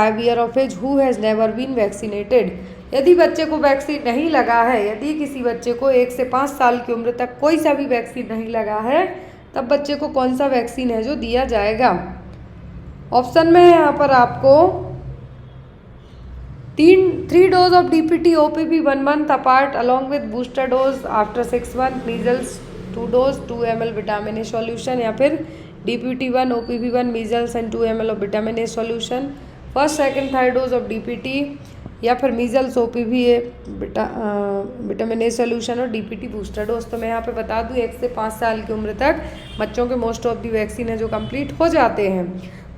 5 year of age who has never been vaccinated. यदि बच्चे को वैक्सीन नहीं लगा है, यदि किसी बच्चे को 1 से 5 साल की उम्र तक कोई सा भी वैक्सीन नहीं लगा है, तब बच्चे को कौन सा वैक्सीन है जो दिया जाएगा। ऑप्शन में है यहाँ पर आपको 3 dose of DPT OPV 1 month apart along with booster dose after 6 months, measles 2 dose 2 ml vitamin A solution, या फिर DPT 1 OPV 1 measles and 2 ml of vitamin A solution, first second third dose of DPT, या फिर measles OPV vitamin A solution और DPT booster dose. तो मैं यहाँ पे बता दूँ 1 से 5 साल की उम्र तक बच्चों के मोस्ट ऑफ दी वैक्सीन है जो कंप्लीट हो जाते हैं।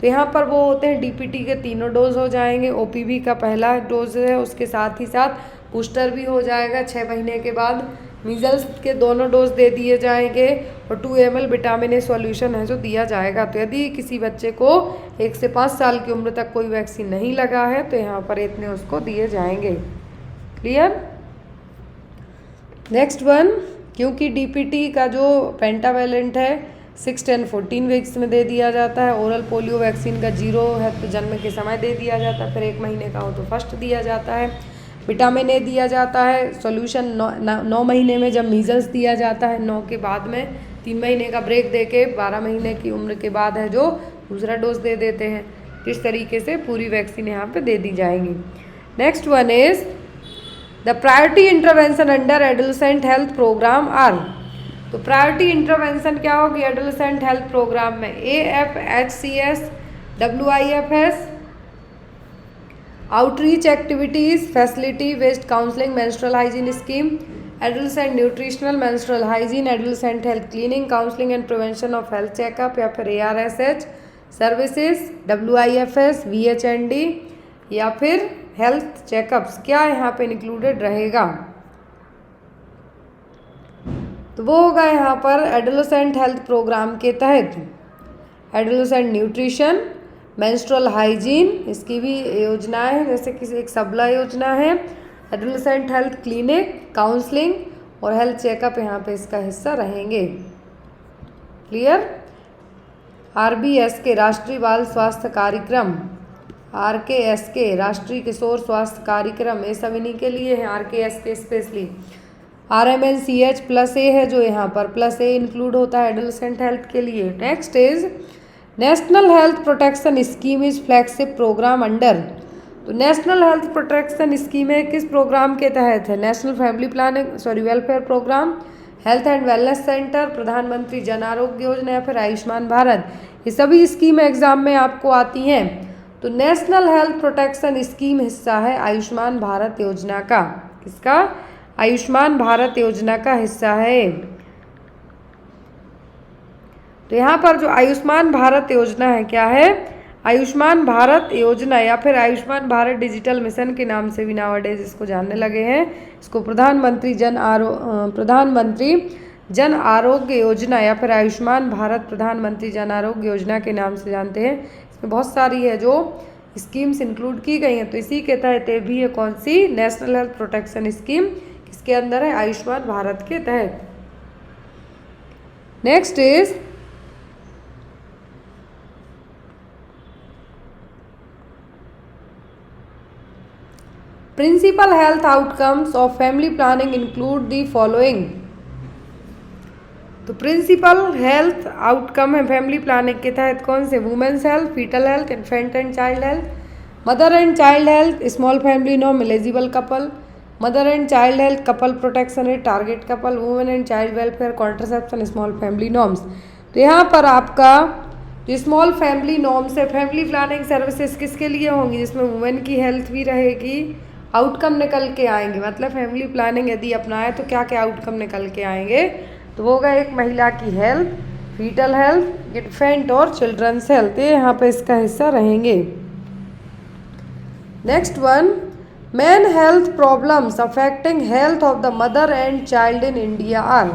तो यहाँ पर वो होते हैं DPT के 3 डोज हो जाएंगे, OPV का पहला डोज है, उसके साथ ही साथ बूस्टर भी हो जाएगा 6 महीने के बाद, मीजल्स के 2 डोज दे दिए जाएंगे और 2 ml विटामिन ए सॉल्यूशन है जो दिया जाएगा। तो यदि किसी बच्चे को 1 से 5 साल की उम्र तक कोई वैक्सीन नहीं लगा है तो यहाँ पर इतने उसको दिए जाएंगे। क्लियर। नेक्स्ट वन, क्योंकि DPT का जो पेंटावेलेंट है 6, 10, 14 वीक्स में दे दिया जाता है, ओरल पोलियो वैक्सीन का 0 है तो जन्म के समय दे दिया जाता है, फिर 1 महीने का हो तो फर्स्ट दिया जाता है, विटामिन ए दिया जाता है सॉल्यूशन 9 महीने में, जब मीजल्स दिया जाता है 9 के बाद में 3 महीने का ब्रेक देके 12 महीने की उम्र के बाद है जो दूसरा डोज दे देते हैं। इस तरीके से पूरी वैक्सीन यहाँ पे दे दी जाएंगी। Next one is the priority intervention under adolescent health programme are. तो प्रायोरिटी इंटरवेंशन क्या होगी एडोलेसेंट हेल्थ प्रोग्राम में? AFHCS, WIFS, outreach activities, facility based counselling, menstrual hygiene scheme, adolescent nutritional menstrual hygiene, adolescent health cleaning, counselling and prevention of health checkup, या फिर ARSH services, WIFS, VHND, या फिर health checkups क्या यहाँ पे included रहेगा? तो वो होगा यहाँ पर एडोलेसेंट हेल्थ प्रोग्राम के तहत एडोलेसेंट न्यूट्रिशन, मेंस्ट्रुअल हाइजीन, इसकी भी योजनाएं हैं, जैसे कि एक सबला योजना है, एडोलेसेंट हेल्थ क्लिनिक, काउंसलिंग और हेल्थ चेकअप यहाँ पे इसका हिस्सा रहेंगे। क्लियर। RBSK राष्ट्रीय बाल स्वास्थ्य कार्यक्रम, RKSK राष्ट्रीय किशोर स्वास्थ्य कार्यक्रम, ये सब इन्हीं के लिए है, RKSK स्पेशली। RMNCH+A है जो यहाँ पर +A इंक्लूड होता है एडोलेसेंट हेल्थ के लिए। Next is national health protection scheme is flagship programme under. तो नेशनल हेल्थ प्रोटेक्शन स्कीम है किस प्रोग्राम के तहत है? National family planning welfare programme, health and wellness centre, प्रधानमंत्री जन आरोग्य योजना, या फिर आयुष्मान भारत। ये सभी स्कीम एग्जाम में आपको आती हैं। तो नेशनल हेल्थ प्रोटेक्शन स्कीम हिस्सा है आयुष्मान भारत योजना का। किसका? आयुष्मान भारत योजना का हिस्सा है। तो यहाँ पर जो आयुष्मान भारत योजना है क्या है? आयुष्मान भारत योजना या फिर आयुष्मान भारत डिजिटल मिशन के नाम से भी नाउअडेज इसको जानने लगे हैं। इसको प्रधानमंत्री जन आरोग्य योजना या फिर आयुष्मान भारत प्रधानमंत्री जन आरोग्य योजना के नाम से जानते हैं। इसमें बहुत सारी है जो स्कीम्स इंक्लूड की गई हैं। तो इसी के तहत ये भी है कौन सी? National health protection scheme. किसके अंदर है? आयुष्मान भारत के तहत। Next is principal health outcomes of family planning include the following. तो प्रिंसिपल हेल्थ आउटकम है फैमिली प्लानिंग के तहत कौन से? Women's health, foetal health, infant and child health, mother and child health, small family norm, eligible couple, mother and child health, couple protection है, target couple, women and child welfare, contraception, small family norms. तो यहाँ पर आपका जो small family norms है, family planning services किसके लिए होंगी? जिसमें वुमेन की हेल्थ भी रहेगी, आउटकम निकल के आएंगे। मतलब फैमिली प्लानिंग यदि अपनाए तो क्या क्या आउटकम निकल के आएंगे? तो वो होगा एक महिला की हेल्थ, फीटल हेल्थ, इन्फेंट और चिल्ड्रंस हेल्थ, ये यहाँ पे इसका हिस्सा रहेंगे। Next one, main health problems affecting health of the mother and child in India are.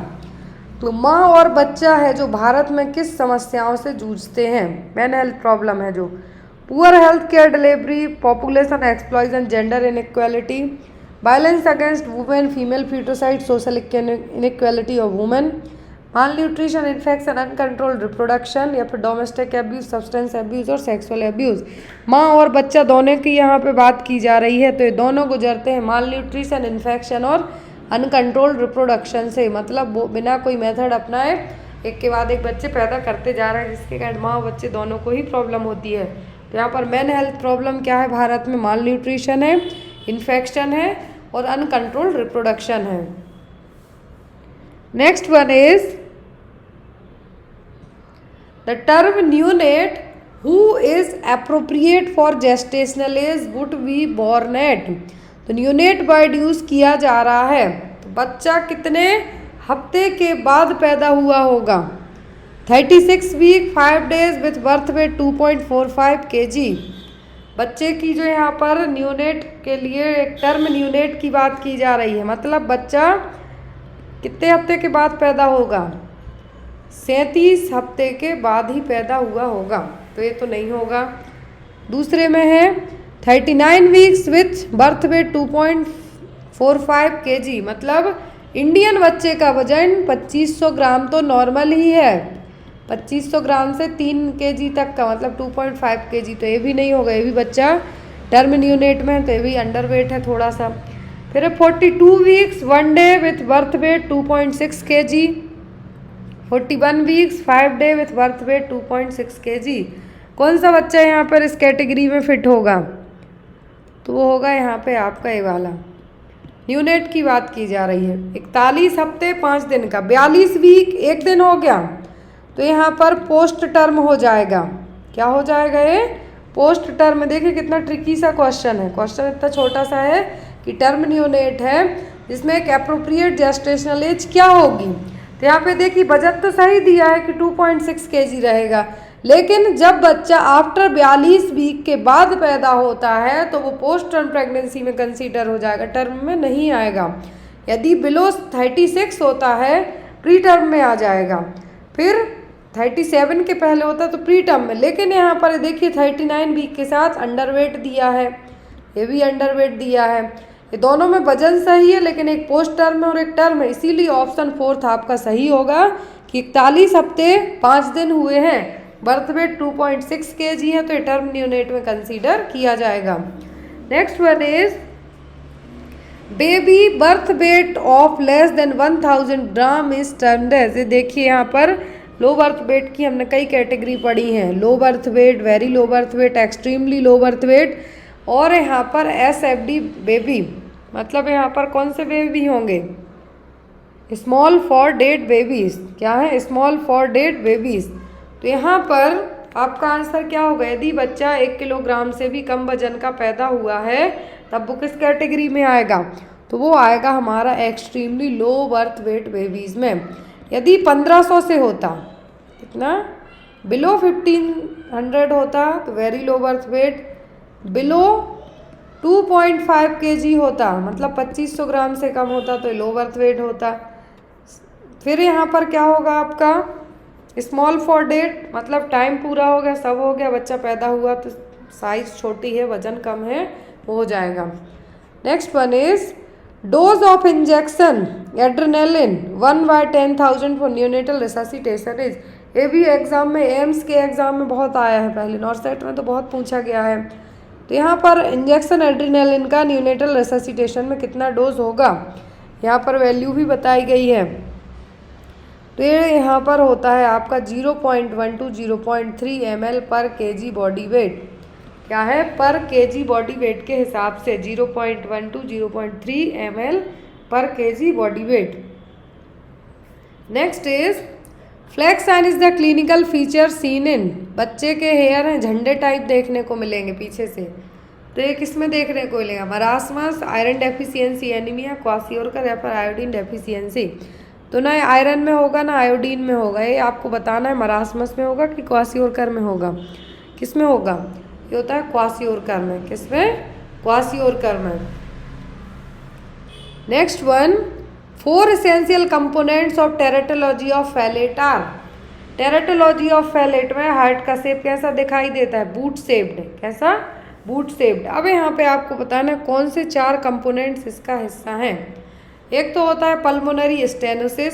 तो माँ और बच्चा है जो भारत में किस समस्याओं से जूझते हैं? मेन हेल्थ प्रॉब्लम है जो poor health care delivery, population explosion, gender inequality, violence against women, female foeticide, social inequality of women, malnutrition, infection, uncontrolled reproduction या फिर डोमेस्टिक एब्यूज, सब्सटेंस एब्यूज और सेक्सुअल एब्यूज। माँ और बच्चा दोनों की यहाँ पे बात की जा रही है, तो ये दोनों गुजरते हैं माल न्यूट्रिशन, इन्फेक्शन और अनकंट्रोल्ड रिप्रोडक्शन से। मतलब वो बिना कोई मेथड अपनाए एक के बाद एक बच्चे पैदा करते जा रहे हैं, जिसके कारण माँ और बच्चे दोनों को ही प्रॉब्लम होती है। तो यहाँ पर मेन हेल्थ प्रॉब्लम क्या है भारत में? माल न्यूट्रिशन है, इन्फेक्शन है और अनकंट्रोल्ड रिप्रोडक्शन है। Next one is the term neonate who is appropriate for gestational age would be born at. तो न्यूनेट वर्ड यूज किया जा रहा है, तो बच्चा कितने हफ्ते के बाद पैदा हुआ होगा? 36 week 5 days with birth weight 2.45 kg। बच्चे की जो यहाँ पर न्यूनेट के लिए एक टर्म न्यूनेट की बात की जा रही है, मतलब बच्चा कितने हफ्ते के बाद पैदा होगा? 37 हफ्ते के बाद ही पैदा हुआ होगा, तो ये तो नहीं होगा। दूसरे में है 39 weeks with birth weight 2.45 kg, मतलब इंडियन बच्चे का वजन 2500 ग्राम तो नॉर्मल ही है, 2500 ग्राम से 3 kg तक का मतलब 2.5 kg, तो ये भी नहीं होगा, ये भी बच्चा टर्म न्यूनेट में है, तो ये भी अंडरवेट है थोड़ा सा। फिर 42 weeks 1 day with birth wait 2.6 kg, 41 weeks 5 day with birth wait 2.6 kg। कौन सा बच्चा यहाँ पर इस कैटेगरी में फिट होगा? तो वो होगा यहाँ पे आपका ये वाला। न्यूनेट की बात की जा रही है। 41 हफ्ते 5 दिन का, 42 वीक 1 दिन हो गया, तो यहाँ पर पोस्ट टर्म हो जाएगा। क्या हो जाएगा ये? Post term. देखिए कितना ट्रिकी सा क्वेश्चन है, क्वेश्चन इतना छोटा सा है कि टर्म न्यूनेट है जिसमें एक एप्रोप्रिएट जेस्टेशनल एज क्या होगी। तो यहाँ पे देखिए वजन तो सही दिया है कि 2.6 kg रहेगा, लेकिन जब बच्चा आफ्टर 42 वीक के बाद पैदा होता है तो वो पोस्ट टर्म प्रेगनेंसी में कंसीडर हो जाएगा, टर्म में नहीं आएगा। यदि बिलो 36 होता है प्री टर्म में आ जाएगा, फिर 37 के पहले होता है तो प्री टर्म में। लेकिन यहाँ पर देखिए 39 वीक के साथ अंडरवेट दिया है, ये भी अंडरवेट दिया है, ये दोनों में वजन सही है लेकिन एक पोस्ट टर्म है और एक टर्म है, इसीलिए ऑप्शन 4 आपका सही होगा कि 41 हफ्ते 5 दिन हुए हैं, बर्थ वेट 2.6 kg है, तो ये टर्म न्यूनेट में कंसीडर किया जाएगा। Next one is baby birth weight of less than 1000 gram is termed as. देखिए यहाँ पर लो बर्थ वेट की हमने कई कैटेगरी पढ़ी हैं, low birth weight, very low birth weight, extremely low birth weight, और यहाँ पर SFD बेबी, मतलब यहाँ पर कौन से बेबी होंगे? Small for dead babies. क्या है? Small for dead babies. तो यहाँ पर आपका आंसर क्या होगा? यदि बच्चा 1 किलोग्राम से भी कम वजन का पैदा हुआ है तब वो किस कैटेगरी में आएगा? तो वो आएगा हमारा extremely low birth weight babies में। यदि 1500 से होता, कितना? बिलो 1500 होता तो very low birth weight, below 2.5 kg होता मतलब 2500 ग्राम से कम होता तो लो बर्थ वेट होता। फिर यहाँ पर क्या होगा आपका? स्मॉल फॉर डेट, मतलब टाइम पूरा हो गया, सब हो गया, बच्चा पैदा हुआ तो साइज छोटी है, वजन कम है, वो हो जाएगा। Next one is dose of injection adrenaline 1/10,000 for neonatal resuscitation is. ये भी एग्जाम में, एम्स के एग्जाम में बहुत आया है, पहले नॉर्सेट में तो बहुत पूछा गया है। तो यहाँ पर इंजेक्शन एड्रेनालिन का न्यूनेटल रिससिटेशन में कितना डोज होगा, यहाँ पर वैल्यू भी बताई गई है। तो ये यहाँ पर होता है आपका 0.1 to 0.3 ml पर kg बॉडी वेट। क्या है? पर kg बॉडी वेट के हिसाब से 0.1 to 0.3 ml पर kg body weight. Next is flag sign is the clinical feature seen in. बच्चे के हेयर हैं झंडे टाइप देखने को मिलेंगे पीछे से, तो ये किस में देखने को मिलेगा? Marasmus, iron deficiency anaemia, kwashiorkor या फिर आयोडीन डेफिशिएंसी। तो ना आयरन में होगा ना आयोडीन में होगा, ये आपको बताना है मरासमस में होगा कि क्वाशियोरकर में होगा। किस में होगा? ये होता है क्वाशियोरकर में। किस में? क्वाशियोरकर में। Next one 4 essential components of teratology of Fallot are. Teratology of Fallot में हार्ट का शेप कैसा दिखाई देता है? Boot shaped. कैसा? Boot shaped. अब यहाँ पे आपको बताना है कौन से 4 कंपोनेंट्स इसका हिस्सा हैं। एक तो होता है पल्मोनरी स्टेनोसिस,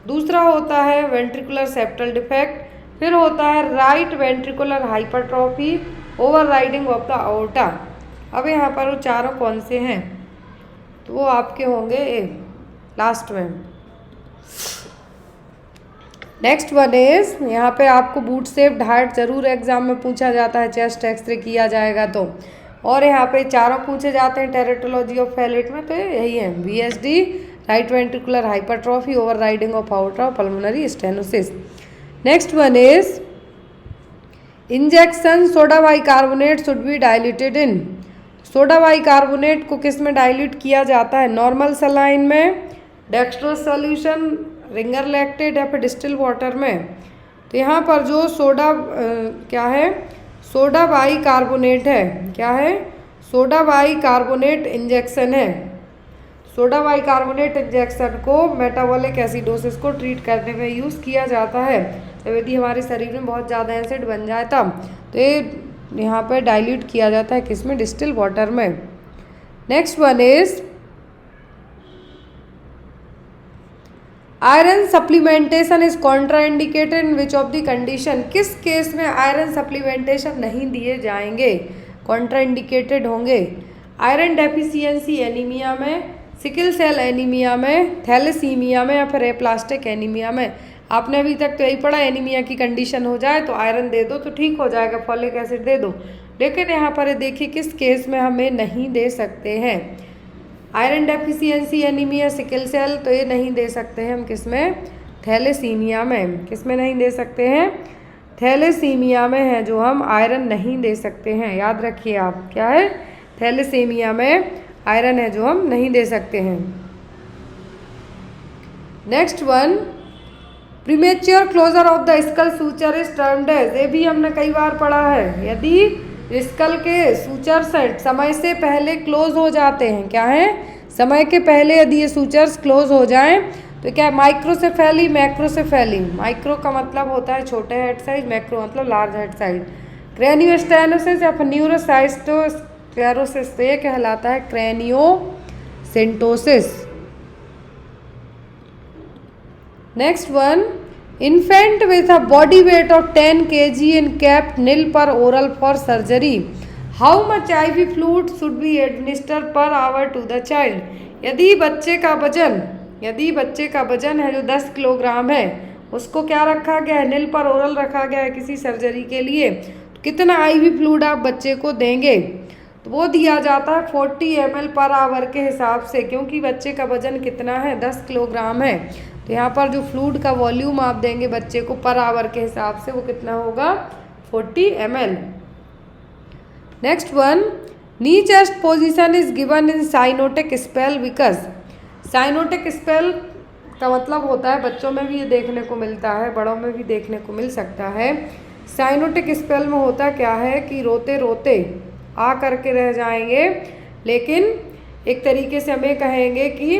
दूसरा होता है वेंट्रिकुलर सेप्टल डिफेक्ट, फिर होता है right ventricular hypertrophy, overriding of the aorta. अब यहाँ पर वो चारों कौन से हैं, तो वो आपके होंगे ए लास्ट में। नेक्स्ट वन इज, यहाँ पे आपको बूट शेप्ड हार्ट जरूर एग्जाम में पूछा जाता है, चेस्ट एक्सरे किया जाएगा तो, और यहाँ पे चारों पूछे जाते हैं टेरेटोलॉजी ऑफ फैलेट में, तो यही है VSD, right ventricular hypertrophy, overriding of aorta, pulmonary stenosis. Next one is injection soda bicarbonate should be diluted in. Soda bicarbonate को किस में डाइल्यूट किया जाता है, नॉर्मल सलाइन में, डेक्सट्रोज सॉल्यूशन, रिंगर लैक्टेट या फिर डिस्टिल वाटर में। तो यहाँ पर जो सोडा क्या है, सोडा बाइकार्बोनेट है, क्या है, सोडा बाइकार्बोनेट इंजेक्शन है। सोडा बाइकार्बोनेट इंजेक्शन को मेटाबॉलिक एसिडोसिस को ट्रीट करने में यूज़ किया जाता है, तो यदि हमारे शरीर में बहुत ज़्यादा एसिड बन जाए तब, तो ये यहाँ पर डाइल्यूट किया जाता है किसमें, डिस्टिल वाटर में। Next one is iron supplementation is contraindicated in which of the condition. किस केस में आयरन सप्लीमेंटेशन नहीं दिए जाएंगे, कॉन्ट्राइंडिकेटेड होंगे, आयरन डेफिशिएंसी एनीमिया में, सिकल सेल एनीमिया में, थैलेसीमिया में या फिर एप्लास्टिक एनीमिया में। आपने अभी तक तो यही पढ़ा, एनीमिया की कंडीशन हो जाए तो आयरन दे दो तो ठीक हो जाएगा, फॉलिक एसिड दे दो, लेकिन यहाँ पर देखिए किस केस में हमें नहीं दे सकते हैं, iron deficiency anaemia, sickle cell, तो ये नहीं दे सकते हैं हम किस में, थैलेसीमिया में। किस में नहीं दे सकते हैं, थैलेसीमिया में है जो हम आयरन नहीं दे सकते हैं, याद रखिए आप, क्या है, थैलेसीमिया में आयरन है जो हम नहीं दे सकते हैं। Next one, premature closure of the skull suture is termed as. ये भी हमने कई बार पढ़ा है, यदि स्कल के सूचर्स समय से पहले क्लोज हो जाते हैं, क्या है, समय के पहले यदि ये सूचर्स क्लोज हो जाएं तो क्या है, माइक्रोसेफेली, मैक्रोसेफेली। माइक्रो का मतलब होता है छोटे हेड साइज, मैक्रो मतलब लार्ज हेड साइज। क्रेनियोस्टेनोसिस या फिर न्यूरोसाइटोस्क्लेरोसिस, तो ये कहलाता है craniosynostosis. Next one, infant with a body weight of 10 kg and kept nil per oral for surgery, how much IV fluid should be administered per hour to the child। यदि बच्चे का वजन है जो 10 किलोग्राम है, उसको क्या रखा गया है, निल पर ओरल रखा गया है किसी सर्जरी के लिए, तो कितना IV फ्लूइड आप बच्चे को देंगे, तो वो दिया जाता है 40 ml पर आवर के हिसाब से, क्योंकि बच्चे का वजन कितना है, 10 किलोग्राम है, तो यहाँ पर जो फ्लूइड का वॉल्यूम आप देंगे बच्चे को पर आवर के हिसाब से वो कितना होगा, 40 ml। Next one, knee chest position is given in cyanotic spell because. Cyanotic spell का मतलब होता है, बच्चों में भी ये देखने को मिलता है, बड़ों में भी देखने को मिल सकता है। साइनोटिक स्पेल में होता क्या है कि रोते रोते आ करके रह जाएंगे, लेकिन एक तरीके से हमें कहेंगे कि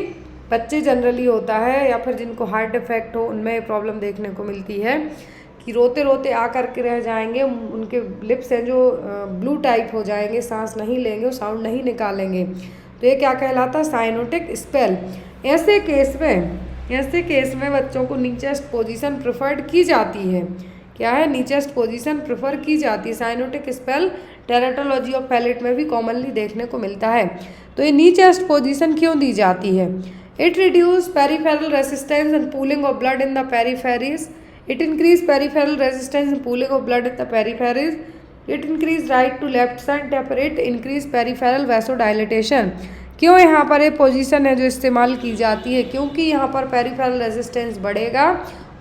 बच्चे जनरली होता है या फिर जिनको हार्ट डिफेक्ट हो उनमें प्रॉब्लम देखने को मिलती है कि रोते रोते आ करके रह जाएंगे, उनके लिप्स हैं जो ब्लू टाइप हो जाएंगे, सांस नहीं लेंगे, वो साउंड नहीं निकालेंगे, तो ये क्या कहलाता है, साइनोटिक स्पेल। ऐसे केस में बच्चों को नीचेस्ट पोजीशन प्रेफर्ड की जाती है, क्या है, नीचेस्ट पोजीशन प्रेफर की जाती है। Cyanotic spell tetralogy of Fallot में भी कॉमनली देखने को मिलता है। तो ये नीचेस्ट पोजीशन क्यों दी जाती है, It reduces peripheral resistance and pooling of blood in the peripheries. It increases peripheral resistance and pooling of blood in the peripheries. It increases right to left side या फिर it increases peripheral vasodilatation। क्यों यहाँ पर ये position है जो इस्तेमाल की जाती है, क्योंकि यहाँ पर पेरिफेरल रेजिस्टेंस बढ़ेगा,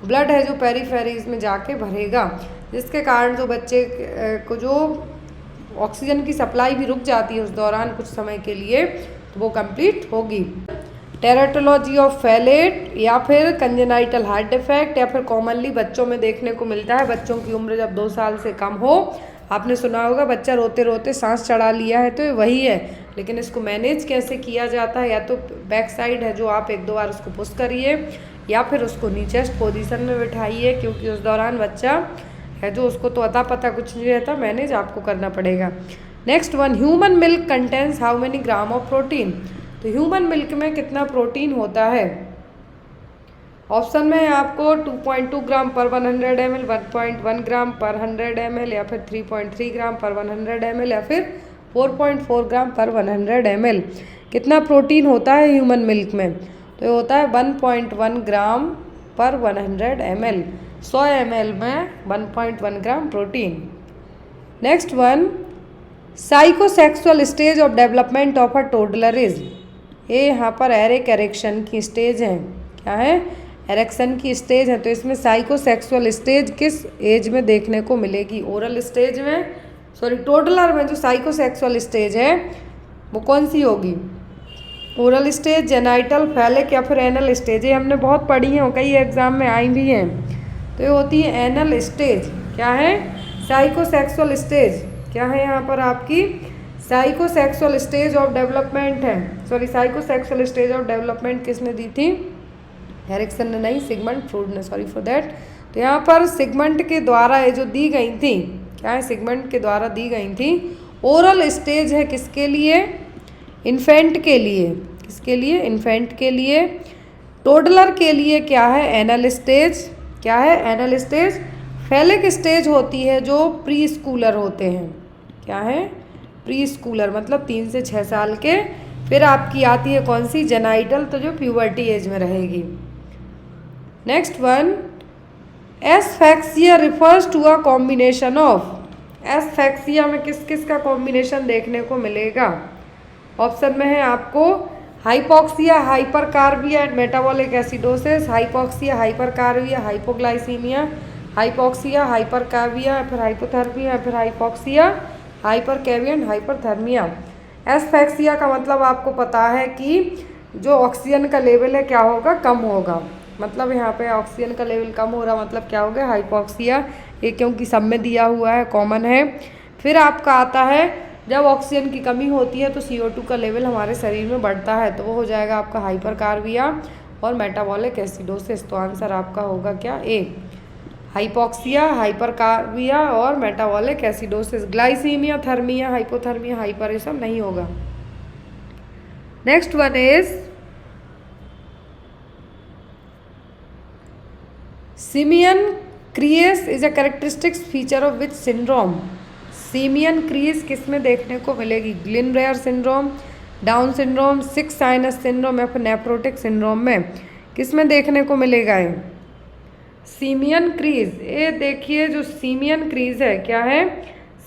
ब्लड है जो पेरिफेरीज में जाके भरेगा, जिसके कारण जो बच्चे को जो ऑक्सीजन की सप्लाई भी रुक जाती है उस दौरान कुछ समय के लिए, तो वो कंप्लीट होगी। टेरेटोलॉजी ऑफ फैलेट या फिर कंजेनाइटल हार्ट डिफेक्ट या फिर कॉमनली बच्चों में देखने को मिलता है, बच्चों की उम्र जब 2 साल से कम हो। आपने सुना होगा बच्चा रोते रोते सांस चढ़ा लिया है, तो ये वही है, लेकिन इसको मैनेज कैसे किया जाता है, या तो बैक साइड है जो आप 1-2 बार उसको पुश करिए या फिर उसको नीचेस्ट पोजीशन में बिठाइए, क्योंकि उस दौरान बच्चा है जो उसको तो अता पता कुछ नहीं रहता, मैनेज आपको करना पड़ेगा। Next one, human milk contains how many gram of protein. तो ह्यूमन मिल्क में कितना प्रोटीन होता है, ऑप्शन में है आपको 2.2 ग्राम पर 100 ml, 1.1 ग्राम पर 100 ml, या फिर 3.3 ग्राम पर 100 ml, या फिर 4.4 ग्राम पर 100 ml। कितना प्रोटीन होता है ह्यूमन मिल्क में? तो ये होता है 1.1 ग्राम पर 100 ml। 100 ml में 1.1 gram protein. Next one, psychosexual stage of development of a toddler is. ये यहाँ पर एरेक्शन की स्टेज है। क्या है? एरेक्शन की स्टेज है। तो इसमें साइकोसेक्सुअल स्टेज किस एज में देखने को मिलेगी? ओरल स्टेज में, सॉरी टोडलर में जो साइकोसेक्सुअल स्टेज है वो कौन सी होगी? ओरल स्टेज, जेनाइटल, फैलिक, या फिर एनल स्टेज। ये हमने बहुत पढ़ी हैं, कई एग्जाम में आई भी हैं। तो ये होती है एनल स्टेज। क्या है? Psychosexual stage. क्या है यहाँ पर आपकी? साइकोसेक्सुअल स्टेज ऑफ डेवलपमेंट है। Sorry, psychosexual stage of development किसने दी थी? एरिक्सन ने नहीं, सिगमंड फ्रॉइड ने, सॉरी फॉर दैट। तो यहाँ पर सिगमंड के द्वारा ये जो दी गई थी, क्या है? सिगमंड के द्वारा दी गई थी। ओरल स्टेज है किसके लिए? इन्फेंट के लिए। किसके लिए? इन्फेंट के लिए। टोडलर के लिए क्या है? Anal stage. क्या है? Anal stage. फैलिक स्टेज होती है जो प्री स्कूलर होते हैं। क्या है? प्री स्कूलर, मतलब 3 से 6 साल के। फिर आपकी आती है कौन सी? जेनाइटल, तो जो प्यूबर्टी एज में रहेगी। Next one, asphyxia refers to a combination of. Asphyxia में किस किस का कॉम्बिनेशन देखने को मिलेगा? ऑप्शन में है आपको hypoxia, hypercarbia and metabolic acidosis, hypoxia, hypercarbia, hypoglycaemia, hypoxia, hypercarbia, फिर हाइपोथर्मिया, फिर hypoxia, hypercarbia and hyperthermia. Asphyxia का मतलब आपको पता है कि जो ऑक्सीजन का लेवल है क्या होगा? कम होगा। मतलब यहाँ पे ऑक्सीजन का लेवल कम हो रहा, मतलब क्या हो गया? हाइपोक्सिया। ये क्योंकि सब में दिया हुआ है, कॉमन है। फिर आपका आता है जब ऑक्सीजन की कमी होती है तो CO2 का लेवल हमारे शरीर में बढ़ता है, तो वो हो जाएगा आपका हाइपरकार्बिया और मेटाबॉलिक एसिडोसिस। तो आंसर आपका होगा क्या? ए, हाइपोक्सिया, हाइपरकार्बिया और metabolic acidosis. Glycaemia, thermia, hypothermia, hyper, ये सब नहीं होगा। Next one is simian crease is a characteristics feature of which syndrome. Simian crease किस में देखने को मिलेगी? ग्लिन-रेयर syndrome, Down syndrome, sick sinus syndrome, या फिर नेफ्रोटिक सिंड्रोम में किस में देखने को मिलेगा? ये सिमियन क्रीज। ये देखिए जो सिमियन क्रीज है, क्या है?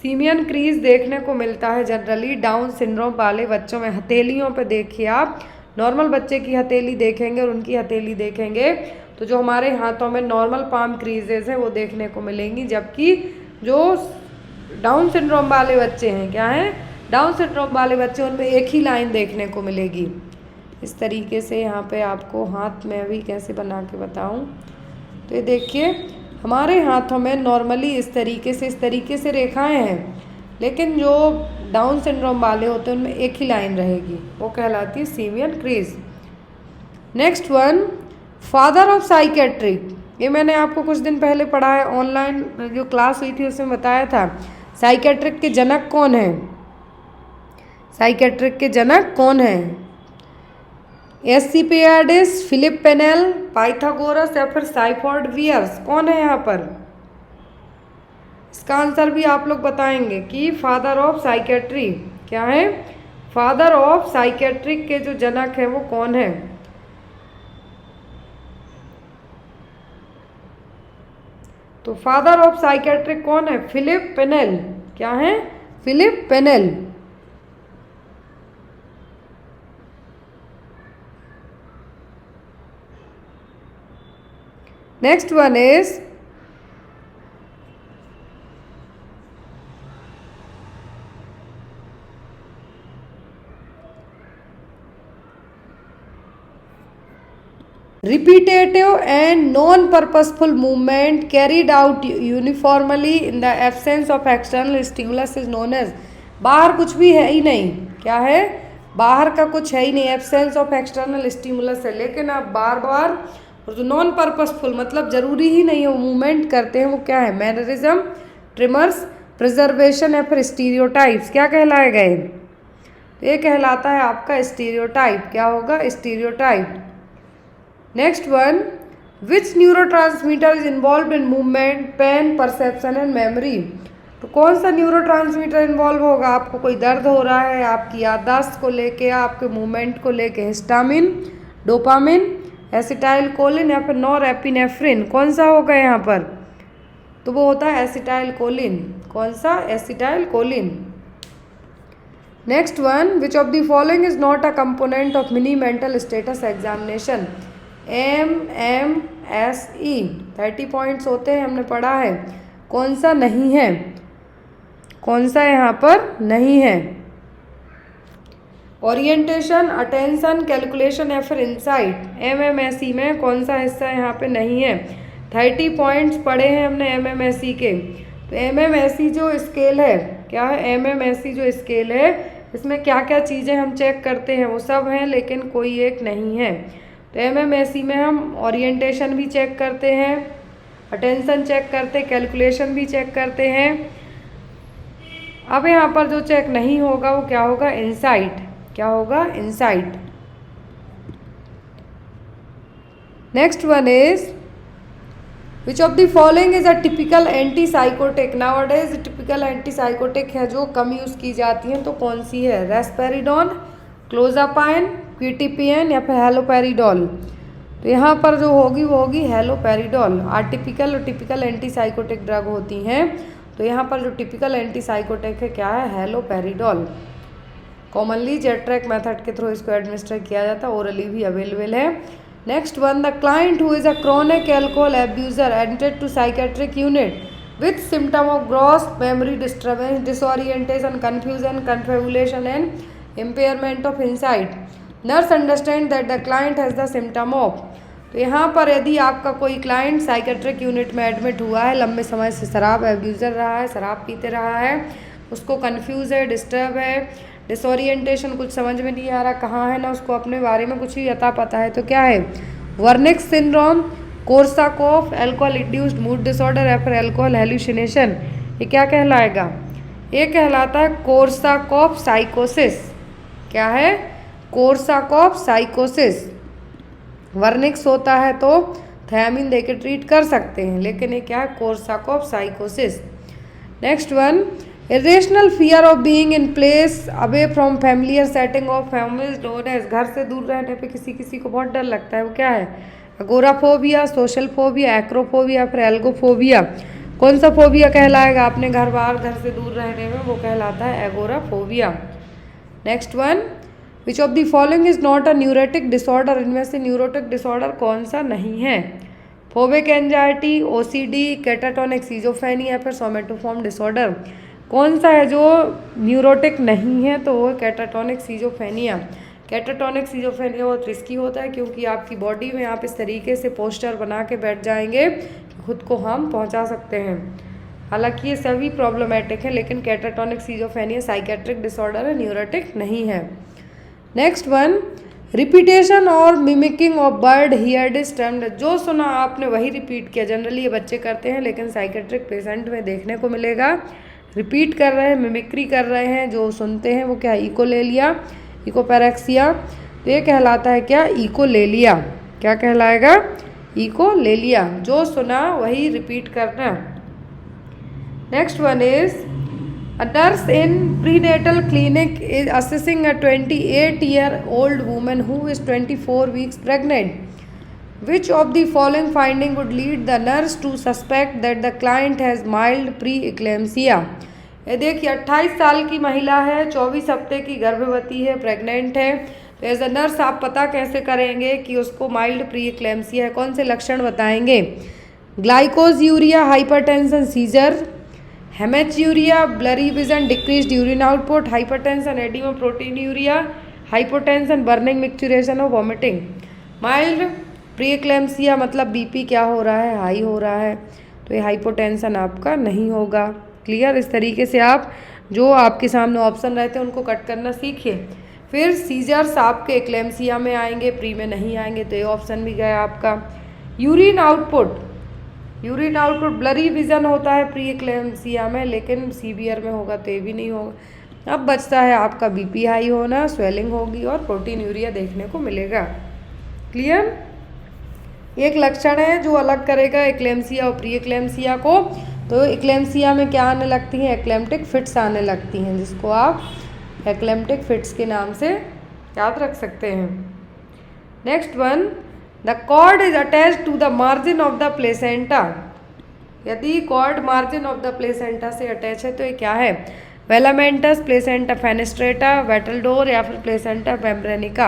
सिमियन क्रीज देखने को मिलता है जनरली डाउन सिंड्रोम वाले बच्चों में। हथेलियों पे देखिए आप, नॉर्मल बच्चे की हथेली देखेंगे और उनकी हथेली देखेंगे तो जो हमारे हाथों में नॉर्मल पाम क्रीजेस हैं वो देखने को मिलेंगी, जबकि जो डाउन सिंड्रोम वाले बच्चे हैं, क्या है? डाउन सिंड्रोम वाले बच्चे, उनमें एक ही लाइन देखने को मिलेगी। इस तरीके से यहाँ पे आपको हाथ में अभी कैसे बना के बताऊँ, तो ये देखिए हमारे हाथों में नॉर्मली इस तरीके से रेखाएं हैं, लेकिन जो डाउन सिंड्रोम वाले होते हैं उनमें एक ही लाइन रहेगी, वो कहलाती है simian crease. Next one, father of psychiatric. ये मैंने आपको कुछ दिन पहले पढ़ा है, ऑनलाइन जो क्लास हुई थी उसमें बताया था। साइकेट्रिक के जनक कौन है? साइकेट्रिक के जनक कौन है? एस्किपियाडिस, फिलिप पेनेल, पाइथागोरस, या फिर साइफोर्ड वियर्स। कौन है यहाँ पर? इसका आंसर भी आप लोग बताएंगे कि फादर ऑफ साइकेट्री क्या है? फादर ऑफ साइकेट्रिक के जो जनक है वो कौन है? तो फादर ऑफ साइकेट्रिक कौन है? Philippe Pinel. क्या है? Philippe Pinel. Next one is repetitive and non-purposeful movement carried out uniformly in the absence of external stimulus is known as। बाहर कुछ भी है ही नहीं, क्या है? बाहर का कुछ है ही नहीं, एब्सेंस ऑफ एक्सटर्नल स्टिमुलस है, लेकिन आप बार बार, और जो नॉन पर्पसफुल मतलब जरूरी ही नहीं है वो मूवमेंट करते हैं, वो क्या है? मैनरिज्म, ट्रिमर्स, प्रिजर्वेशन, या फिर स्टीरियोटाइप्स। क्या कहलाएगा ये? ये कहलाता है आपका स्टीरियोटाइप। क्या होगा? Stereotype. Next one, which neurotransmitter is involve in movement, pain, perception and memory. तो कौन सा न्यूरोट्रांसमीटर इन्वॉल्व होगा? आपको कोई दर्द हो रहा है, आपकी याददाश्त को लेके, आपके मूवमेंट को लेके हिस्टामिन, डोपामिन, एसिटाइल कोलिन या फिर नॉर एपिनेफ्रिन। कौन सा होगा यहाँ पर? तो वो होता है एसिटाइल कोलिन। कौन सा? Acetyl choline. Next one, which of the following is not a component of mini mental status examination. MMSE 30 points होते हैं, हमने पढ़ा है। कौन सा नहीं है? कौन सा यहाँ पर नहीं है? ओरिएंटेशन, अटेंशन, कैलकुलेशन या फिर इंसाइट। MMSE में कौन सा हिस्सा यहाँ पे नहीं है? 30 पॉइंट्स पढ़े हैं हमने MMSE के। तो MMSE जो स्केल है, क्या है MMSE जो स्केल है, इसमें क्या क्या चीज़ें हम चेक करते हैं वो सब हैं, लेकिन कोई एक नहीं है। तो MMSE में हम ओरिएंटेशन भी चेक करते हैं, अटेंशन चेक करते हैं, कैलकुलेशन भी चेक करते हैं। अब यहाँ पर जो चेक नहीं होगा वो क्या होगा? इंसाइट। क्या होगा? Insight. Next one is which of the following is a typical anti psychotic. Nowadays typical anti psychotic है जो कम यूज़ की जाती हैं, तो कौन सी है? रेस्पेरिडोन, क्लोजापाइन, क्विटिपियन या फिर हेलोपेरिडोल। तो यहाँ पर जो होगी वो होगी हेलोपेरिडोल। आटिपिकल और टिपिकल एंटी साइकोटिक ड्रग होती हैं, तो यहाँ पर जो टिपिकल एंटी साइकोटिक है क्या है? हेलोपेरिडोल। कॉमनली जेट्रैक मेथड के थ्रू इसको एडमिनिस्टर किया जाता है, ओरली भी अवेलेबल है। Next one, the client who is a chronic alcohol abuser admitted to psychiatric unit with symptom of gross memory disturbance, disorientation, confusion, confabulation and impairment of insight. Nurse understand that the client has the symptom of. तो यहाँ पर यदि आपका कोई client psychiatric unit में admit हुआ है, लंबे समय से शराब एब्यूज़र रहा है, शराब पीते रहा है, उसको कंफ्यूज है, डिस्टर्ब है, डिसओरिएंटेशन, कुछ समझ में नहीं आ रहा कहाँ है, ना उसको अपने बारे में कुछ भी अता पता है, तो क्या है? Wernicke syndrome, Korsakoff, alcohol induced mood disorder या फिर एल्कोहल हेल्यूसिनेशन। ये क्या कहलाएगा? ये कहलाता है कोर्साकॉफ साइकोसिस। क्या है? कोर्साकॉफ साइकोसिस। वर्निक्स होता है तो थायामीन देके ट्रीट कर सकते हैं, लेकिन ये क्या है? कोर्साकॉफ साइकोसिस। Next one, irrational fear of being in place away from familiar setting of families known as. घर से दूर रहने पे किसी किसी को बहुत डर लगता है, वो क्या है? अगोराफोबिया, सोशल फोबिया, एक्रोफोबिया, फिर एल्गोफोबिया। कौन सा फोबिया कहलाएगा? अपने घर बाहर घर से दूर रहने में, वो कहलाता है agoraphobia. Next one, which of the following is not a neurotic disorder. इनमें से न्यूरोटिक डिसऑर्डर कौन सा नहीं है? Phobic anxiety, OCD, catatonic schizophrenia या फिर सोमेटोफॉर्म डिसऑर्डर। कौन सा है जो न्यूरोटिक नहीं है? तो वो है कैटाटोनिक सीजोफ्रेनिया। कैटाटोनिक सीजोफ्रेनिया बहुत रिस्की होता है, क्योंकि आपकी बॉडी में आप इस तरीके से पोस्टर बना के बैठ जाएंगे कि खुद को हार्म पहुंचा सकते हैं। हालांकि ये सभी प्रॉब्लमेटिक है, लेकिन कैटाटोनिक सीजोफ्रेनिया साइकेट्रिक डिसऑर्डर है, न्यूरोटिक नहीं है। नेक्स्ट वन, रिपीटेशन और mimicking of bird heard is termed. जो सुना आपने वही रिपीट किया। जनरली ये बच्चे करते हैं, लेकिन साइकेट्रिक पेशेंट में देखने को मिलेगा रिपीट कर रहे हैं, मिमिक्री कर रहे हैं। जो सुनते हैं वो क्या? इकोलेलिया, इकोपैरेक्सिया। तो ये कहलाता है क्या? इकोलेलिया। क्या कहलाएगा? इकोलेलिया। जो सुना वही रिपीट करना। Next one is a nurse in prenatal clinic is assessing a 28-year-old woman who is 24 weeks pregnant. Which of the following finding would lead the nurse to suspect that the client has mild preeclampsia? ये देखिए 28 साल की महिला है, 24 हफ्ते की गर्भवती है, प्रेग्नेंट है। तो एज अ नर्स आप पता कैसे करेंगे कि उसको माइल्ड प्रीएक्लेम्सिया है? कौन से लक्षण बताएंगे? Glycosuria, hypertension, seizure, haematuria, blurry vision, decreased urine output, hypertension, oedema, proteinuria, hypotension, burning, micturition और वॉमिटिंग। माइल्ड प्रीएक्लेम्सिया मतलब बीपी क्या हो रहा है? हाई हो रहा है। तो ये हाइपोटेंशन आपका नहीं होगा। क्लियर? इस तरीके से आप जो आपके सामने ऑप्शन रहते हैं उनको कट करना सीखिए। फिर सीजर्स आपके एक्लेम्सिया में आएंगे, प्री में नहीं आएंगे, तो ये ऑप्शन भी गया आपका। Urine output, urine output blurry vision होता है प्री एक्लेम्सिया में, लेकिन सीवियर में होगा तो ये भी नहीं होगा। अब बचता है आपका बीपी हाई होना, स्वेलिंग होगी और प्रोटीन यूरिया देखने को मिलेगा। क्लियर? एक लक्षण है जो अलग करेगा एक्लेम्सिया और प्री एक्लेम्सिया को। तो एक्लेम्सिया में क्या आने लगती हैं, एक्लेम्प्टिक फिट्स आने लगती हैं, जिसको आप एक्लेम्प्टिक फिट्स के नाम से याद रख सकते हैं। Next one, the cord is attached to the margin of the placenta. यदि cord margin of the placenta से अटैच है तो ये क्या है, velamentous, placenta fenestrata, battledore या फिर प्लेसेंटा मेम्ब्रेनिका।